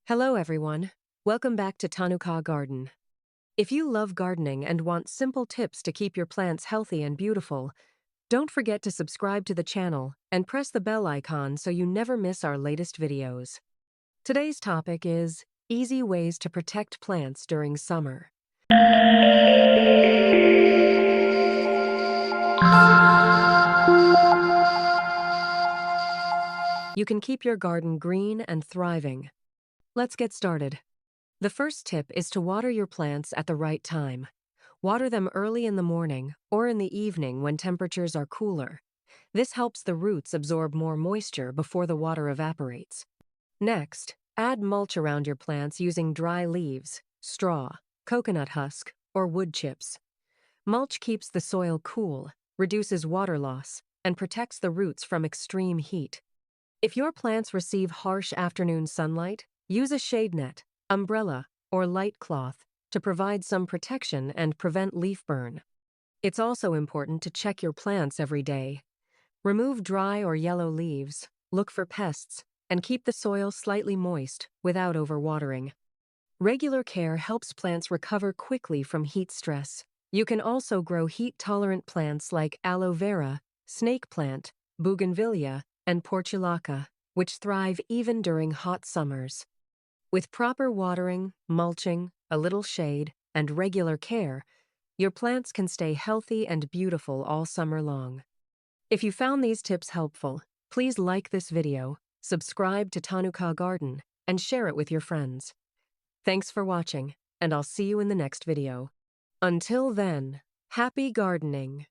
Hello everyone. Welcome back to Tannu Garden. If you love gardening and want simple tips to keep your plants healthy and beautiful, don't forget to subscribe to the channel and press the bell icon so you never miss our latest videos. Today's topic is easy ways to protect plants during summer. You can keep your garden green and thriving. Let's get started. The first tip is to water your plants at the right time. Water them early in the morning or in the evening when temperatures are cooler. This helps the roots absorb more moisture before the water evaporates. Next, add mulch around your plants using dry leaves, straw, coconut husk, or wood chips. Mulch keeps the soil cool, reduces water loss, and protects the roots from extreme heat. If your plants receive harsh afternoon sunlight, use a shade net, umbrella, or light cloth to provide some protection and prevent leaf burn. It's also important to check your plants every day. Remove dry or yellow leaves, look for pests, and keep the soil slightly moist without overwatering. Regular care helps plants recover quickly from heat stress. You can also grow heat-tolerant plants like aloe vera, snake plant, bougainvillea, and portulaca, which thrive even during hot summers. With proper watering, mulching, a little shade, and regular care, your plants can stay healthy and beautiful all summer long. If you found these tips helpful, please like this video, subscribe to Tannu Garden, and share it with your friends. Thanks for watching, and I'll see you in the next video. Until then, happy gardening!